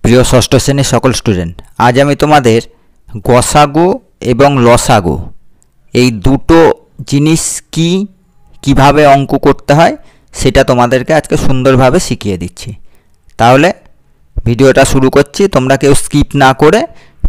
প্রিয় ষষ্ঠ শ্রেণীর সকল স্টুডেন্ট, আজ আমি তোমাদের গসাগু এবং লসাগু এই দুটো জিনিস কিভাবে অঙ্ক করতে হয় সেটা তোমাদেরকে আজকে সুন্দরভাবে শিখিয়ে দিচ্ছি। তাহলে ভিডিওটা শুরু করছি, তোমরা কেউ স্কিপ না করে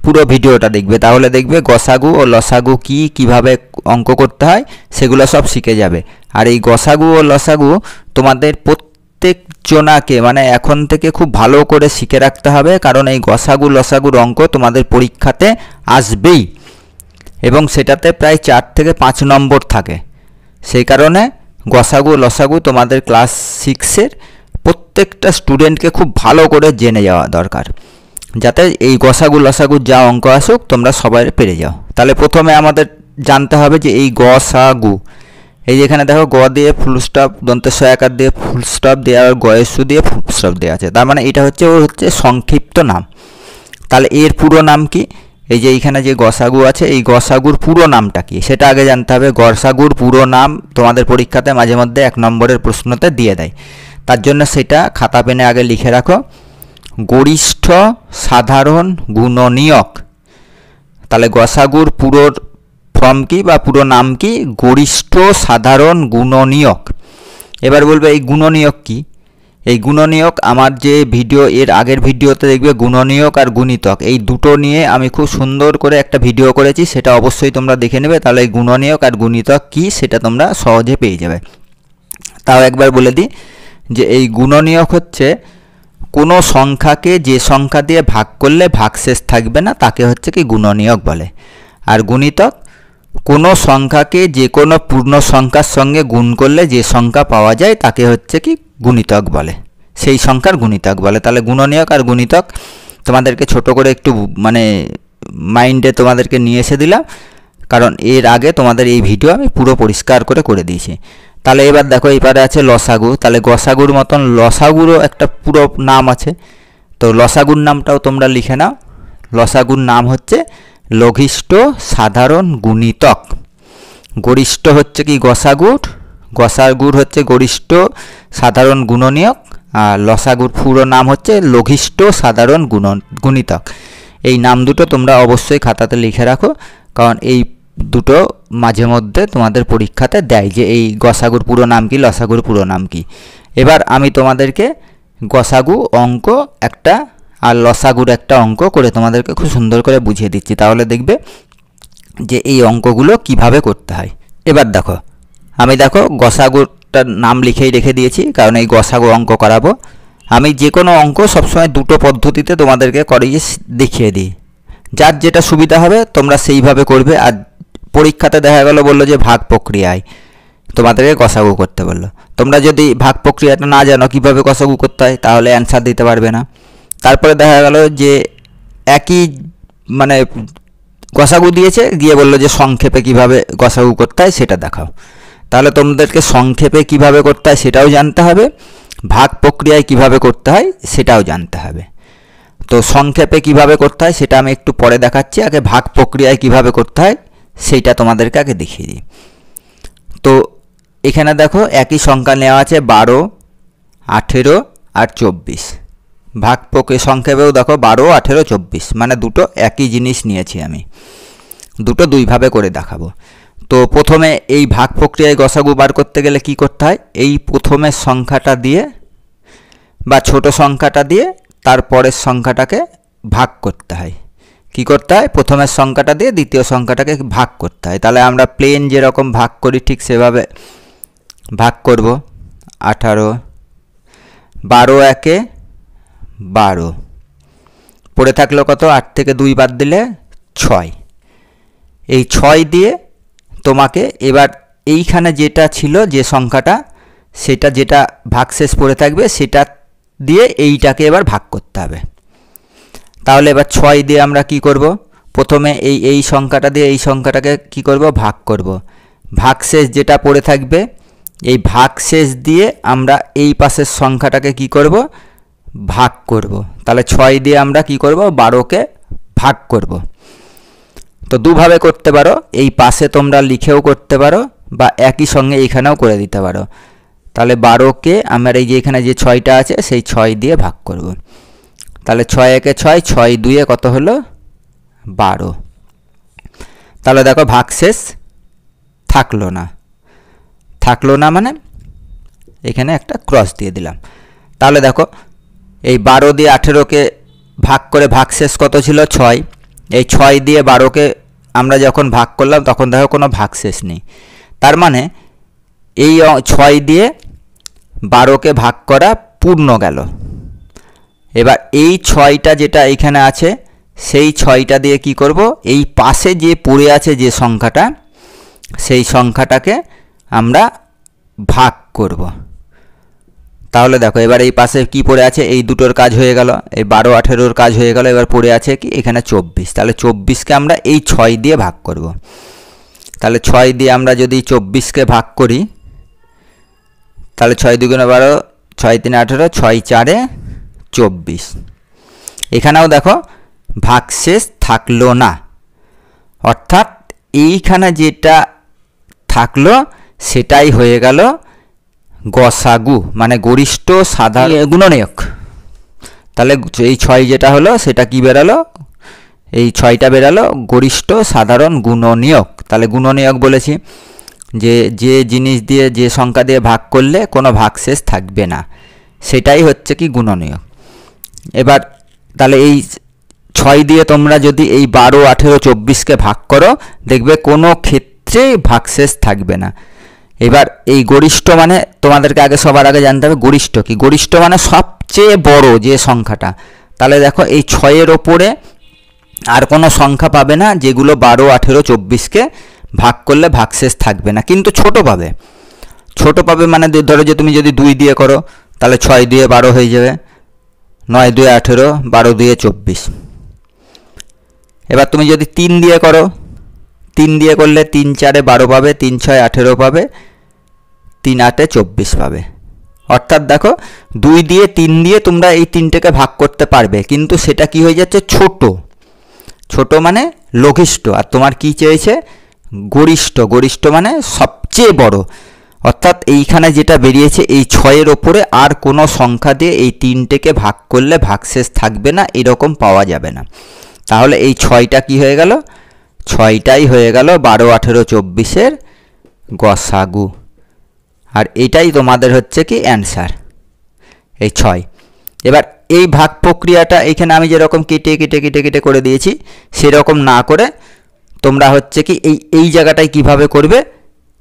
পুরো ভিডিওটা দেখবে, তাহলে দেখবে গসাগু ও লসাগু কিভাবে অঙ্ক করতে হয় সেগুলো সব শিখে যাবে। আর এই গসাগু ও লসাগু তোমাদের প্রত্যেক জনাকে মানে এখন থেকে খুব ভালো করে শিখে রাখতে হবে, কারণ এই গসাগু লসাগুর অঙ্ক তোমাদের পরীক্ষাতে আসবেই এবং সেটাতে প্রায় 4 থেকে 5 নম্বর থাকে। সেই কারণে গসাগু লসাগু তোমাদের ক্লাস 6-এর প্রত্যেকটা স্টুডেন্টকে খুব ভালো করে জেনে যাওয়া দরকার, যাতে এই গসাগু লসাগুর যা অঙ্ক আসুক তোমরা সবাই পেরে যাও। তাহলে প্রথমে আমাদের জানতে হবে যে এই গসাগু, এই যেখানে দেখো গ দিয়ে ফুল স্টপ, দন্তের সয়াকার দিয়ে ফুল স্টপ দিয়ে আর গয়েসু দিয়ে ফুল স্টপ দেওয়া আছে, তার মানে এটা হচ্ছে সংক্ষিপ্ত নাম। তাহলে এর পুরো নাম কি? এই যে এইখানে যে গসাগু আছে, এই গসাগুর পুরো নামটা কি সেটা আগে জানতে হবে। গসাগুর পুরো নাম তোমাদের পরীক্ষাতে মাঝে মধ্যে 1 নম্বরের প্রশ্নতে দিয়ে দেয়, তার জন্য সেটা খাতা পেনে আগে লিখে রাখো। গরিষ্ঠ সাধারণ গুণনীয়ক। তাহলে গসাগুর পুরো ফর্ম কি বা পুরো নাম কি? গরিষ্ঠ সাধারণ গুণনীয়ক। এবার বলবে এই গুণনীয়ক কি? এই গুণনীয়ক আমার যে ভিডিও, এর আগের ভিডিওতে দেখবে গুণনীয়ক আর গুণিতক এই দুটো নিয়ে আমি খুব সুন্দর করে একটা ভিডিও করেছি, সেটা অবশ্যই তোমরা দেখে নেবে। তাহলে এই গুণনীয়ক আর গুণিতক কি সেটা তোমরা সহজে পেয়ে যাবে। তাও একবার বলে দিই যে এই গুণনীয়ক হচ্ছে কোনো সংখ্যাকে যে সংখ্যা দিয়ে ভাগ করলে ভাগশেষ থাকবে না তাকে হচ্ছে কি গুণনীয়ক বলে। আর গুণিতক কোনো সংখ্যাকে যে কোনো পূর্ণ সংখ্যার সঙ্গে গুণ করলে যে সংখ্যা পাওয়া যায় তাকে হচ্ছে কি গুণিতক বলে, সেই সংখ্যার গুণিতক বলে। তাহলে গুণনীয়ক আর গুণিতক তোমাদেরকে ছোট করে একটু মানে মাইন্ডে তোমাদেরকে নিয়ে এসে দিলাম, কারণ এর আগে তোমাদের এই ভিডিও আমি পুরো পরিষ্কার করে দিয়েছি। তাহলে এবার দেখো এবারে আছে লসাগু। তাহলে গসাগুর মতন লসাগুরও একটা পুরো নাম আছে, তো লসাগুর নামটাও তোমরা লিখে নাও। লসাগুর নাম হচ্ছে লঘিষ্ঠ সাধারণ গুণিতক। গরিষ্ঠ হচ্ছে কি গসাগুর, গসাগুর হচ্ছে গরিষ্ঠ সাধারণ গুণনীয়ক, আর লসাগুর পুরো নাম হচ্ছে লঘিষ্ঠ সাধারণ গুণিতক। এই নাম দুটো তোমরা অবশ্যই খাতাতে লিখে রাখো, কারণ এই দুটো মাঝে মধ্যে তোমাদের পরীক্ষাতে দেয় যে এই গসাগুর পুরো নাম কি, লসাগুর পুরো নাম কি। এবার আমি তোমাদেরকে গসাগু অঙ্ক একটা আর লসাগুর একটা অঙ্ক করে তোমাদেরকে খুব সুন্দর করে বুঝিয়ে দিচ্ছি, তাহলে দেখবে যে এই অঙ্কগুলো কিভাবে করতে হয়। এবার দেখো আমি গসাগুরটার নাম লিখেই রেখে দিয়েছি, কারণ এই গসাগু অঙ্ক করাবো। আমি যে কোনো অঙ্ক সবসময় দুটো পদ্ধতিতে তোমাদেরকে করিয়ে দেখিয়ে দিই, যার যেটা সুবিধা হবে তোমরা সেইভাবে করবে। আর পরীক্ষাতে দেখা গেল বললো যে ভাগ প্রক্রিয়ায় তোমাদেরকে গসাগু করতে বললো, তোমরা যদি ভাগ প্রক্রিয়াটা না জানো কীভাবে গসাগু করতে হয় তাহলে অ্যান্সার দিতে পারবে না। তারপরে দেখা গেল যে একই মানে গসাগু দিয়েছে, গিয়ে বললো যে সংক্ষেপে কিভাবে গসাগু করতে হয় সেটা দেখাও। তাহলে তোমাদেরকে সংক্ষেপে কিভাবে করতে হয় সেটাও জানতে হবে, ভাগ প্রক্রিয়ায় কিভাবে করতে হয় সেটাও জানতে হবে। তো সংক্ষেপে কিভাবে করতে হয় সেটা আমি একটু পরে দেখাচ্ছি, আগে ভাগ প্রক্রিয়ায় কিভাবে করতে হয় সেইটা তোমাদেরকে আগে দেখিয়ে দিই। তো এখানে দেখো একই সংখ্যা নেওয়া আছে 12, 18 আর 24। ভাগ প্রক্রিয়া সংক্ষেপেও দেখো 12, 18, 24 মানে দুটো একই জিনিস নিয়েছি আমি, দুটো দুইভাবে করে দেখাবো। তো প্রথমে এই ভাগ প্রক্রিয়ায় গসাগু বার করতে গেলে কি করতে হয়, এই প্রথমের সংখ্যাটা দিয়ে বা ছোট সংখ্যাটা দিয়ে তারপরের সংখ্যাটাকে ভাগ করতে হয়। কি করতে হয়? প্রথমের সংখ্যাটা দিয়ে দ্বিতীয় সংখ্যাটাকে ভাগ করতে হয়। তাহলে আমরা প্লেন যেরকম ভাগ করি ঠিক সেভাবে ভাগ করব। 18, 12 একে 12, পড়ে থাকলো কত? 8 থেকে 2 বাদ দিলে 6। এই 6 দিয়ে তোমাকে এবার এইখানে যেটা ছিল যে সংখ্যাটা, সেটা যেটা ভাগশেষ পড়ে থাকবে সেটা দিয়ে এইটাকে এবার ভাগ করতে হবে। তাহলে এবার 6 দিয়ে আমরা কি করব? প্রথমে এই সংখ্যাটা দিয়ে এই সংখ্যাটাকে কি করব? ভাগ করব। ভাগশেষ যেটা পড়ে থাকবে এই ভাগশেষ দিয়ে আমরা এই পাশের সংখ্যাটাকে কি করব? ভাগ করব। তাহলে 6 দিয়ে আমরা কি করব? 12কে ভাগ করব। তো দুভাবে করতে পারো, এই পাশে তোমরা লিখেও করতে পারো বা একই সঙ্গে এখানেও করে দিতে পারো। তাহলে 12কে আমরা এই যে এখানে যে 6টা আছে সেই 6 দিয়ে ভাগ করব। তাহলে 6 একে 6, 6 2 কত হলো 12। তাহলে দেখো ভাগশেষ থাকলো না, থাকলো না মানে এখানে একটা ক্রস দিয়ে দিলাম। তাহলে দেখো এই 12 দিয়ে 18কে ভাগ করে ভাগশেষ কত ছিল 6, এই 6 দিয়ে 12কে আমরা যখন ভাগ করলাম তখন দেখো কোনো ভাগশেষ নেই। তার মানে এই 6 দিয়ে 12কে ভাগ করা পূর্ণ গেল। এবার এই 6টা যেটা এখানে আছে সেই 6টা দিয়ে কি করব, এই পাশে যে পড়ে আছে যে সংখ্যাটা সেই সংখ্যাটাকে আমরা ভাগ করব। তাহলে দেখো এবার এই পাশে কি পড়ে আছে, এই দুটোর কাজ হয়ে গেল, এই 12 18 কাজ হয়ে গেল। এবার পড়ে আছে কি এখানে 24, তাহলে 24কে আমরা এই 6 দিয়ে ভাগ করব। তাহলে 6 দিয়ে আমরা যদি 24কে ভাগ করি তাহলে 6 2 12, 6 3 18, 6 4 24। এখানেও দেখো ভাগশেষ থাকলো না, অর্থাৎ এইখানে যেটা থাকলো সেটাই হয়ে গেল গসাগু মানে গরিষ্ঠ সাধারণ গুণনীয়ক। তাহলে এই 6 যেটা হলো সেটা কি বেরালো, এই 6টা বেরালো গরিষ্ঠ সাধারণ গুণনীয়ক। তাহলে গুণনীয়ক বলেছি যে যে জিনিস দিয়ে যে সংখ্যা দিয়ে ভাগ করলে কোনো ভাগশেষ থাকবে না, সেটাই হচ্ছে কি গুণনীয়ক। এবার তাহলে এই 6 দিয়ে তোমরা যদি এই 12 18 24কে ভাগ করো দেখবে কোনো ক্ষেত্রেই ভাগশেষ থাকবে না। এবার এই গরিষ্ঠ মানে তোমাদেরকে আগে সবার আগে জানতে হবে গরিষ্ঠ কি, গরিষ্ঠ মানে সবচেয়ে বড় যে সংখ্যাটা। তাহলে দেখো এই 6-এর ওপরে আর কোনো সংখ্যা পাবে না যেগুলো 12 18 24কে ভাগ করলে ভাগশেষ থাকবে না, কিন্তু ছোট পাবে। ছোট পাবে মানে ধরো যে তুমি যদি 2 দিয়ে করো তাহলে 6 2 12 হয়ে যাবে, 9 2 18, 12 2 24। এবার তুমি যদি 3 দিয়ে করো, 3 দিয়ে করলে 3 4 12 পাবে, 3 6 18 পাবে, 3 8 24 পাবে। অর্থাৎ দেখো 2 দিয়ে 3 দিয়ে তোমরা এই 3টেকে ভাগ করতে পারবে, কিন্তু সেটা কি হয়ে যাচ্ছে ছোট, ছোট মানে লঘিষ্ঠ। আর তোমার কি চেয়েছে গরিষ্ঠ, গরিষ্ঠ মানে সবচেয়ে বড়। অর্থাৎ এইখানে যেটা বেরিয়েছে এই 6-এর ওপরে আর কোনো সংখ্যা দিয়ে এই 3টেকে ভাগ করলে ভাগশেষ থাকবে না, এরকম পাওয়া যাবে না। তাহলে এই 6টা কি হয়ে গেল, 6টাই হয়ে গেল 12 18 24-এর গসাগু। আর এটাই তোমাদের হচ্ছে কি অ্যান্সার, এই 6। এবার এই ভাগ প্রক্রিয়াটা এখানে আমি যেরকম কেটে কেটে কেটে কেটে করে দিয়েছি সেরকম না করে তোমরা হচ্ছে কি এই জায়গাটায় কিভাবে করবে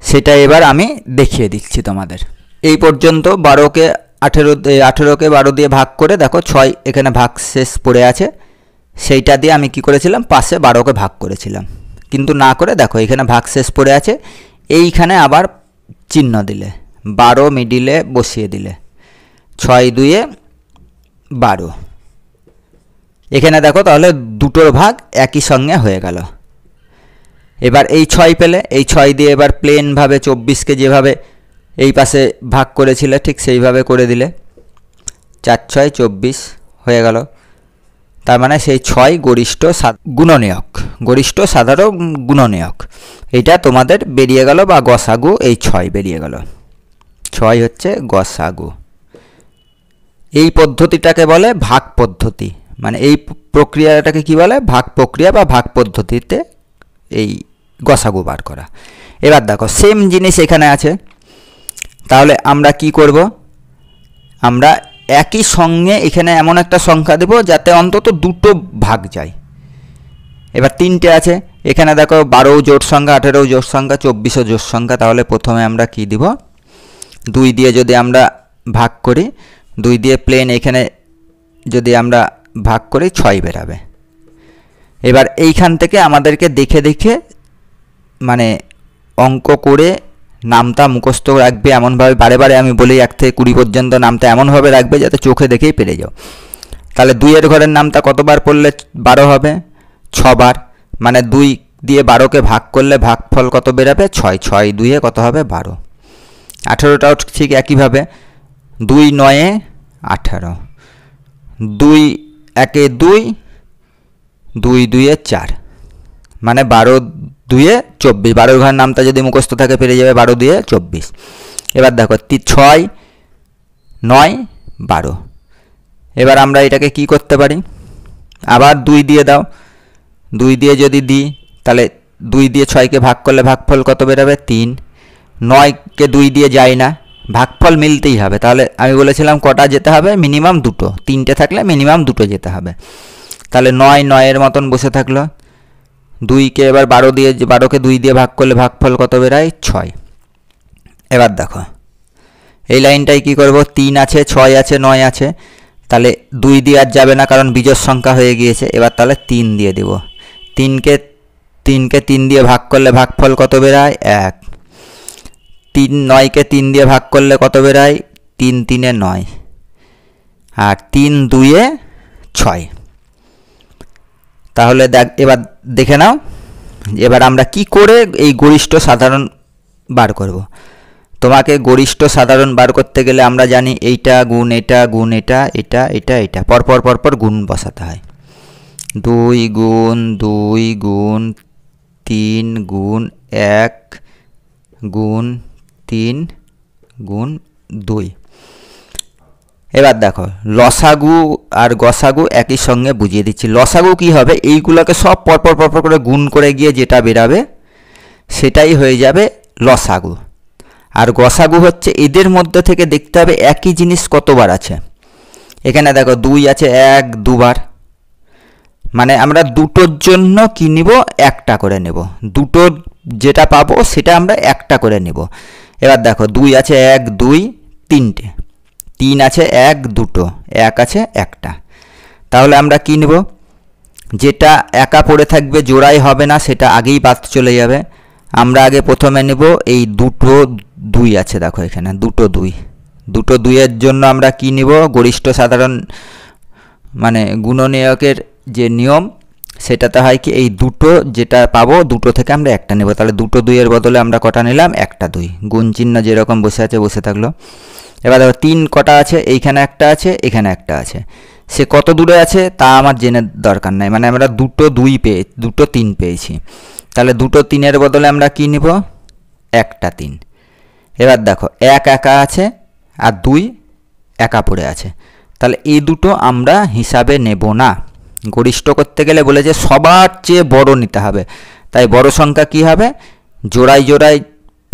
সেটা এবার আমি দেখিয়ে দিচ্ছি তোমাদের। এই পর্যন্ত 12কে 18কে 12 দিয়ে ভাগ করে দেখো 6 এখানে ভাগশেষ পড়ে আছে, সেইটা দিয়ে আমি কি করেছিলাম পাশে 12কে ভাগ করেছিলাম, কিন্তু না করে দেখো এখানে ভাগশেষ পড়ে আছে, এইখানে আবার চিহ্ন দিলে 12 মিডিলে বসিয়ে দিলে 6 2 12। এখানে দেখো তাহলে দুটোর ভাগ একই সঙ্গে হয়ে গেল। এবার এই 6 পেলে, এই 6 দিয়ে এবার প্লেনভাবে 24কে যেভাবে এই পাশে ভাগ করেছিলে ঠিক সেইভাবে করে দিলে 4 6 24 হয়ে গেল। তার মানে সেই 6 গরিষ্ঠ গুণনীয়ক, গরিষ্ঠ সাধারণ গুণনীয়ক। এটা তোমাদের বেরিয়ে গেল বা গসাগু, এই 6 বেরিয়ে গেল, 6 হচ্ছে গসাগু। এই পদ্ধতিটাকে বলে ভাগ পদ্ধতি, মানে এই প্রক্রিয়াটাকে কি বলে ভাগ প্রক্রিয়া বা ভাগ পদ্ধতিতে এই গসাগু বার করা। এবার দেখো সেম জিনিস এখানে আছে, তাহলে আমরা কি করব, আমরা একই সঙ্গে এখানে এমন একটা সংখ্যা দেব যাতে অন্তত দুটো ভাগ যায়। এবার 3টে আছে, এখানে দেখো 12 জোড় সংখ্যা, 18 জোড় সংখ্যা, 24 জোড় সংখ্যা। তাহলে প্রথমে আমরা কি দিব, 2 দিয়ে যদি আমরা ভাগ করি, 2 দিয়ে প্লেন এখানে যদি আমরা ভাগ করি 6 বেরাবে। এবার এইখান থেকে আমাদেরকে দেখে দেখে মানে অঙ্ক করে নামটা মুখস্থ রাখবে এমনভাবে, বারে বারে আমি বলি 1 থেকে 20 পর্যন্ত নামটা এমনভাবে রাখবে যাতে চোখে দেখেই পেরে যাও। তাহলে 2-এর ঘরের নামটা কতবার পড়লে 12 হবে, 6 বার। মানে 2 দিয়ে 12কে ভাগ করলে ভাগফল কত বেরাবে 6, 6 2 কত হবে 12। 18টাও ঠিক একইভাবে, 2 9 18, 2 1 2, 2 2 4, মানে 12 2 24। 12-এর ঘরের নামটা যদি মুখস্থ থাকে পেরে যাবে 12 2 24। এবার দেখো 6 9 12, এবার আমরা এটাকে কি করতে পারি, আবার 2 দিয়ে দাও, 2 দিয়ে যদি দিই তাহলে 2 দিয়ে 6কে ভাগ করলে ভাগফল কত বেরোবে 3, 9কে 2 দিয়ে যায় না, ভাগফল মিলতেই হবে। তাহলে আমি বলেছিলাম কটা যেতে হবে, মিনিমাম 2টো, 3টে থাকলে মিনিমাম 2টো যেতে হবে। তাহলে 9 9-এর মতন বসে থাকলো। 2কে এবার 12কে 2 দিয়ে ভাগ করলে ভাগফল কত বেরায় 6। এবার দেখো এই লাইনটাই কি করব, 3 আছে 6 আছে 9 আছে, তাহলে 2 দিয়ে আর যাবে না কারণ বিজোড় সংখ্যা হয়ে গিয়েছে। এবার তাহলে 3 দিয়ে দেব, 3কে 3 দিয়ে ভাগ করলে ভাগফল কত বেরায় 1। 9কে 3 দিয়ে ভাগ করলে কত বেরায় 3 3-এ 9 আর 3 2-এ 6। তাহলে এবার দেখে নাও, এবার আমরা কি করে এই গরিষ্ঠ সাধারণ বার করব। তোমাকে গরিষ্ঠ সাধারণ বার করতে গেলে আমরা জানি এইটা গুণ এটা গুণ এটা, এটা এটা এটা পরপর গুণ বসাতে হয়। 2 গুণ 2 গুণ 3 গুণ 1 গুণ 3 গুণ 2। এবার দেখো লসাগু আর গসাগু একই সঙ্গে বুঝিয়ে দিচ্ছি। লসাগু কি হবে, এইগুলোকে সব পরপর করে গুণ করে গিয়ে যেটা বেরাবে সেটাই হয়ে যাবে লসাগু। আর গসাগু হচ্ছে এদের মধ্যে থেকে দেখতে হবে একই জিনিস কতবার আছে। এখানে দেখো 2 আছে 1 2বার, মানে আমরা দুটোর জন্য কি নিব, একটা করে নেব। দুটো যেটা পাবো সেটা আমরা একটা করে নেব। এবার দেখো 2 আছে 1 2 3টে, 3 আছে 1 2টো, 1 আছে একটা। তাহলে আমরা কি নেব, যেটা একা পড়ে থাকবে জোড়াই হবে না সেটা আগেই বাদ চলে যাবে। আমরা আগে প্রথমে নেব এই 2 2 আছে, দেখো এখানে 2 2 2-এর জন্য আমরা কি নিব, গরিষ্ঠ সাধারণ মানে গুণনীয়কের যে নিয়ম সেটাতে হয় কি এই দুটো যেটা পাবো দুটো থেকে আমরা একটা নেব। তাহলে 2 2-এর বদলে আমরা কটা নিলাম, একটা 2, গুণ চিহ্ন যেরকম বসে আছে বসে থাকলো। এবার দেখো 3 কটা আছে, এইখানে একটা আছে এখানে একটা আছে, সে কত দূরে আছে তা আমার জেনে দরকার নাই, মানে আমরা 2 2 3 পেয়েছি। তাহলে 2 3-এর বদলে আমরা কি নিব, একটা 3। এবার দেখো 1 একা আছে আর 2 একা পড়ে আছে, তাহলে এই দুটো আমরা হিসাবে নেব না। গরিষ্ঠ করতে গেলে বলে যে সবার চেয়ে বড় নিতে হবে, তাই বড় সংখ্যা কি হবে, জোড়ায় জোড়ায়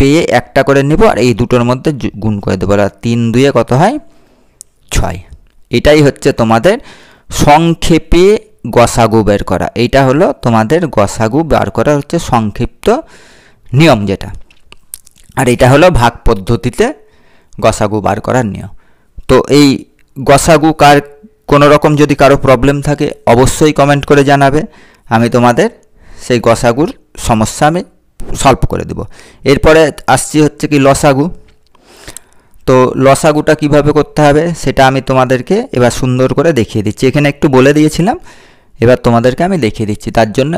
পেয়ে একটা করে নেব আর এই দুটোর মধ্যে গুণ করে দেবো। আর 3 2-এ কত হয় 6। এটাই হচ্ছে তোমাদের সংক্ষেপে গসাগু বের করা। এইটা হলো তোমাদের গসাগু বার করা হচ্ছে সংক্ষিপ্ত নিয়ম যেটা, আর এটা হলো ভাগ পদ্ধতিতে গসাগু বার করার নিয়ম। তো এই গসাগু কোনো রকম যদি কারো প্রবলেম থাকে অবশ্যই কমেন্ট করে জানাবে, আমি তোমাদের সেই গসাগুর সমস্যা আমি সলভ করে দেব। এরপরে আসছি হচ্ছে কি লসাগু। তো লসাগুটা কিভাবে করতে হবে সেটা আমি তোমাদেরকে এবার সুন্দর করে দেখিয়ে দিচ্ছি। এখানে একটু বলে দিয়েছিলাম, এবার তোমাদেরকে আমি দেখিয়ে দিচ্ছি। তার জন্য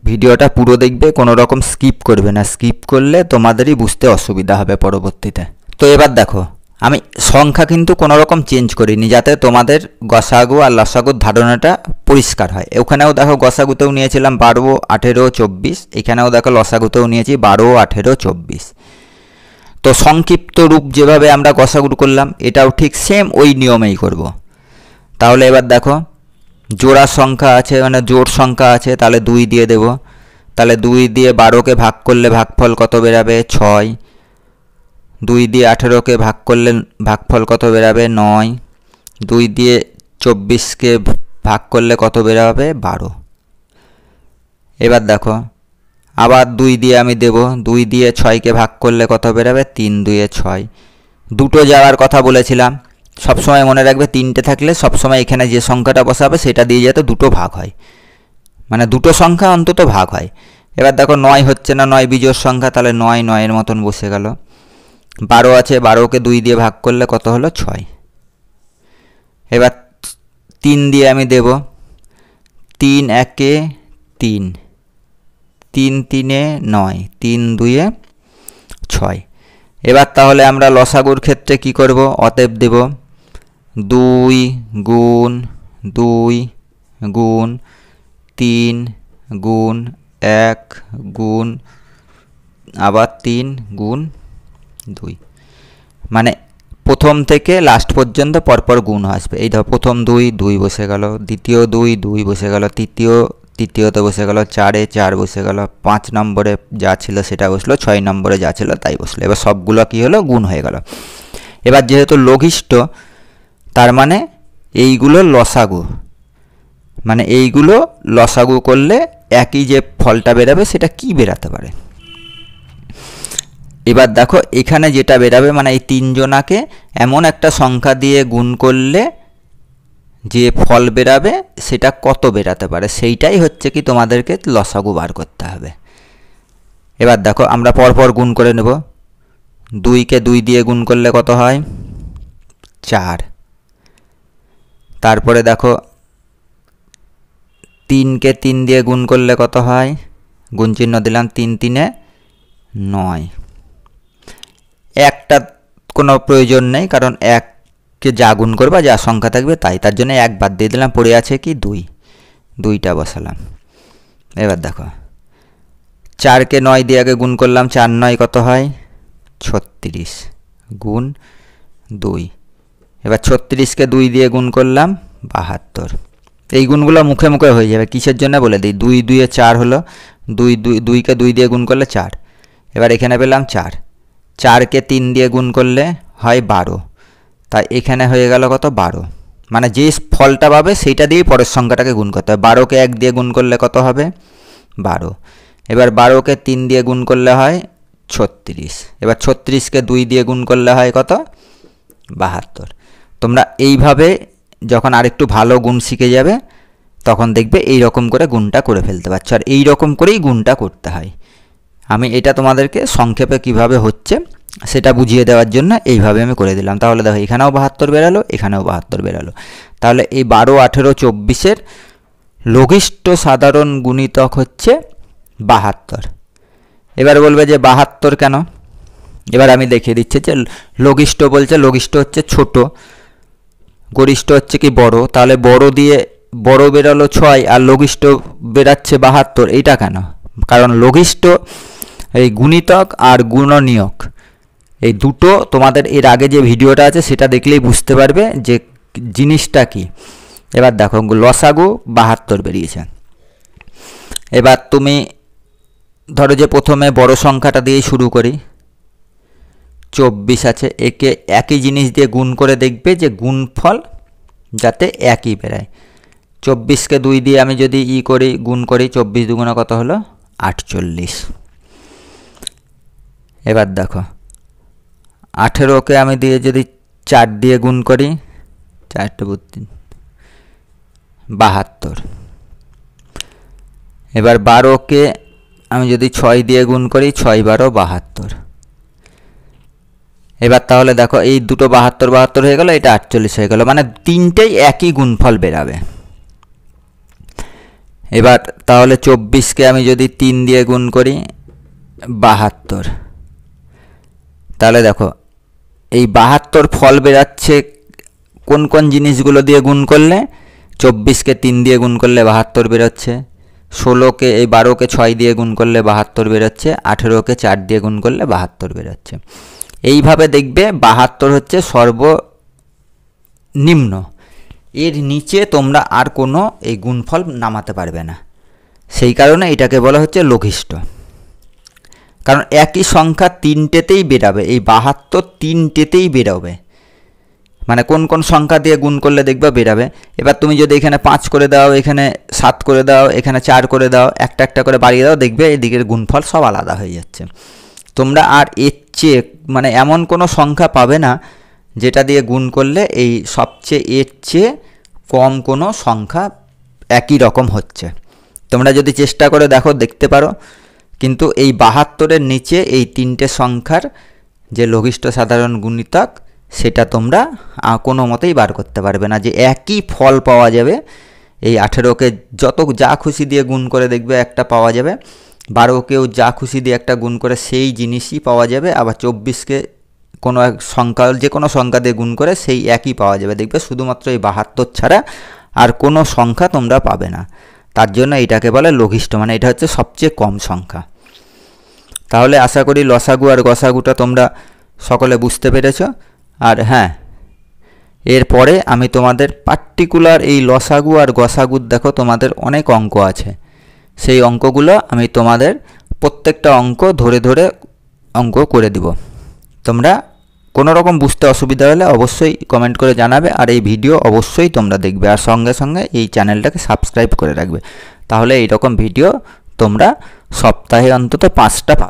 ভিডিওটা পুরো দেখবে, কোনো রকম স্কিপ করবে না, স্কিপ করলে তোমাদেরই বুঝতে অসুবিধা হবে পরবর্তীতে। তো এবার দেখো আমি সংখ্যা কিন্তু কোনো রকম চেঞ্জ করিনি যাতে তোমাদের গসাগু আর লসাগুর ধারণাটা পরিষ্কার হয়। ওখানেও দেখো গসাগুতেও নিয়েছিলাম 12 18 24, এখানেও দেখো লসাগুতেও নিয়েছি 12 18 24। তো সংক্ষিপ্ত রূপ যেভাবে আমরা গসাগু করলাম এটাও ঠিক সেম ওই নিয়মেই করব। তাহলে এবার দেখো জোড়া সংখ্যা আছে মানে জোড় সংখ্যা আছে, তাহলে 2 দিয়ে দেব। তাহলে 2 দিয়ে 12কে ভাগ করলে ভাগফল কত বেরাবে 6। 2 দিয়ে 18কে ভাগ করলে ভাগফল কত বেরাবে 9। 2 দিয়ে 24কে ভাগ করলে কত বেরাবে 12। এবার দেখো আবার 2 দিয়ে আমি দেব, 2 দিয়ে 6কে ভাগ করলে কত বেরাবে 3 2-এ 6। দুটো যাওয়ার কথা বলেছিলাম, সবসময় মনে রাখবে 3টে থাকলে সবসময় এখানে যে সংখ্যাটা বসাবে সেটা দিয়ে যাতে দুটো ভাগ হয়, মানে দুটো সংখ্যা অন্তত ভাগ হয়। এবার দেখো 9 হচ্ছে না, 9 বিজোড় সংখ্যা, তাহলে 9 9-এর মতন বসে গেল। 12 আছে, 12কে 2 দিয়ে ভাগ করলে কত হলো 6। এবার 3 দিয়ে আমি দেব, 3 1-এ 3, 3 3-এ 9, 3 2-এ 6। এবার তাহলে আমরা লসাগুর ক্ষেত্রে কি করব, অতএব দেব 2 গুণ 2 গুণ 3 গুণ 1 গুণ আবার 3 গুণ 2, মানে প্রথম থেকে লাস্ট পর্যন্ত পরপর গুণ আসবে। এই ধর প্রথম 2 2 বসে গেল, দ্বিতীয় 2 2 বসে গেল, তৃতীয়তে বসে গেল, 4-এ 4 বসে গেল, 5 নম্বরে যা ছিল সেটা বসলো, 6 নম্বরে যা ছিল তাই বসলো। এবার সবগুলো কি হলো, গুণ হয়ে গেল। এবার যেহেতু লঘিষ্ঠ, তার মানে এইগুলো লসাগু, মানে এইগুলো লসাগু করলে একই যে ফলটা বেরাবে সেটা কি বেরাতে পারে। এবার দেখো এখানে যেটা বেরাবে, মানে এই 3 জনাকে এমন একটা সংখ্যা দিয়ে গুণ করলে যে ফল বেরাবে সেটা কত বেরাতে পারে, সেইটাই হচ্ছে কি তোমাদেরকে লসাগু বার করতে হবে। এবার দেখো আমরা পরপর গুণ করে নেব। 2কে 2 দিয়ে গুণ করলে কত হয়, 4। তারপরে দেখো 3কে 3 দিয়ে গুণ করলে কত হয়, গুণ চিহ্ন দিলাম, 3 3-এ 9। একটা কোনো প্রয়োজন নেই, কারণ এককে যা গুণ করবা যা সংখ্যা থাকবে তাই, তার জন্য 1 বাদ দিয়ে দিলাম, পড়ে আছে কি 2, 2টা বসালাম। এবার দেখো 4কে 9 দিয়ে আগে গুণ করলাম, 4 9 কত হয়, 36 গুণ 2। এবার 36কে 2 দিয়ে গুণ করলাম, 72। এই গুণগুলো মুখে মুখে হয়ে যাবে, কিসের জন্য বলে দিই, 2 2-এ 4 হলো, 2কে 2 দিয়ে গুণ করলে 4। এবার এখানে পেলাম 4, 4কে 3 দিয়ে গুণ করলে হয় 12, তাই এখানে হয়ে গেল কত, 12। মানে যে ফলটা পাবে সেইটা দিয়েই পরের সংখ্যাটাকে গুণ করতে হবে। 12কে 1 দিয়ে গুণ করলে কত হবে, 12। এবার 12কে 3 দিয়ে গুণ করলে হয় 36। এবার 36কে 2 দিয়ে গুণ করলে হয় কত, 72। তোমরা এইভাবে যখন আরেকটু ভালো গুণ শিখে যাবে তখন দেখবে এই রকম করে গুণটা করে ফেলতে পারছো, আর এই রকম করেই গুণটা করতে হয়। আমি এটা তোমাদেরকে সংক্ষেপে কিভাবে হচ্ছে সেটা বুঝিয়ে দেওয়ার জন্য এইভাবে আমি করে দিলাম। তাহলে দেখো এখানেও 72 বেরালো, এখানেও 72 বেরালো। তাহলে এই 12 18 24-এর লঘিষ্ঠ সাধারণ গুণিতক হচ্ছে 72। এবার বলবে যে 72 কেন, এবার আমি দেখিয়ে দিচ্ছি যে লঘিষ্ঠ বলছে, লঘিষ্ঠ হচ্ছে ছোট, গরিষ্ঠ হচ্ছে কি বড়। তাহলে বড় দিয়ে বড় বেরালো 6 আর লঘিষ্ঠ বেরাচ্ছে 72, এইটা কেন, কারণ লঘিষ্ঠ এই গুণিতক আর গুণনীয়ক এই দুটো তোমাদের এর আগে যে ভিডিওটা আছে সেটা দেখলেই বুঝতে পারবে যে জিনিসটা কি। এবার দেখো লসাগু 72 বেরিয়েছে। এবার তুমি ধরো যে প্রথমে বড় সংখ্যাটা দিয়ে শুরু করি, 24 আছে, একে একই জিনিস দিয়ে গুণ করে দেখবে যে গুণফল যাতে একই বেরায়। 24কে 2 দিয়ে আমি যদি করি, গুণ করি, 24 দুগুণে কত হলো, 48। এবার দেখো 18কে আমি দিয়ে যদি 4 দিয়ে গুণ করি, 4 3 72। এবার 12কে আমি যদি 6 দিয়ে গুণ করি, 6 12 72। এবার তাহলে দেখো এই দুটো 72 72 হয়ে গেল, এটা 48 হয়ে গেল, মানে তিনটেই একই গুণফল বেরাবে। এবার তাহলে 24কে আমি যদি 3 দিয়ে গুণ করি, 72। তাহলে দেখো এই 72 ফল বেরাচ্ছে কোন কোন জিনিসগুলো দিয়ে গুণ করলে, 24কে 3 দিয়ে গুণ করলে 72 বেরোচ্ছে, 16কে এই 12কে 6 দিয়ে গুণ করলে 72 বেরোচ্ছে, 18কে 4 দিয়ে গুণ করলে 72 বেরোচ্ছে। এইভাবে দেখবে 72 হচ্ছে সর্বনিম্ন, এর নিচে তোমরা আর কোনো এই গুণফল নামাতে পারবে না। সেই কারণে এটাকে বলা হচ্ছে লঘিষ্ঠ, কারণ একই সংখ্যা তিনটেতেই বেরাবে, এই 72 তিনটেতেই বেরোবে। মানে কোন কোন সংখ্যা দিয়ে গুণ করলে দেখবে বেরাবে। এবার তুমি যদি এখানে 5 করে দাও, এখানে 7 করে দাও, এখানে 4 করে দাও, একটা একটা করে বাড়িয়ে দাও, দেখবে এই দিকের গুণফল সব আলাদা হয়ে যাচ্ছে। তোমরা আর এর চেয়ে মানে এমন কোনো সংখ্যা পাবে না যেটা দিয়ে গুণ করলে এই সবচেয়ে এর চেয়ে কম কোনো সংখ্যা একই রকম হচ্ছে। তোমরা যদি চেষ্টা করে দেখো দেখতে পারো, কিন্তু এই 72-এর নিচে এই তিনটে সংখ্যার যে লঘিষ্ঠ সাধারণ গুণিতক সেটা তোমরা কোনো মতেই বার করতে পারবে না, যে একই ফল পাওয়া যাবে। এই 18কে যত যা খুশি দিয়ে গুণ করে দেখবে একটা পাওয়া যাবে, 12কেও যা খুশি দিয়ে একটা গুণ করে সেই জিনিসই পাওয়া যাবে, আবার 24কে কোনো এক সংখ্যা যে কোনো সংখ্যা দিয়ে গুণ করে সেই একই পাওয়া যাবে। দেখবে শুধুমাত্র এই 72 ছাড়া আর কোনো সংখ্যা তোমরা পাবে না। তার জন্য এটাকে বলে লঘিষ্ঠ, মানে এটা হচ্ছে সবচেয়ে কম সংখ্যা। তাহলে আশা করি লসাগু আর গসাগুটা তোমরা সকলে বুঝতে পেরেছ। আর হ্যাঁ, এরপরে আমি তোমাদের পার্টিকুলার এই লসাগু আর গসাগুর দেখো তোমাদের অনেক অঙ্ক আছে, সেই অঙ্কগুলো আমি তোমাদের প্রত্যেকটা অঙ্ক ধরে ধরে অঙ্ক করে দিব। তোমরা কোনো রকম বুঝতে অসুবিধা হলে অবশ্যই কমেন্ট করে জানাবে, আর এই ভিডিও অবশ্যই তোমরা দেখবে, আর সঙ্গে সঙ্গে এই চ্যানেলটাকে সাবস্ক্রাইব করে রাখবে। তাহলে এই রকম ভিডিও তোমরা সপ্তাহে অন্তত 5টা পাবে।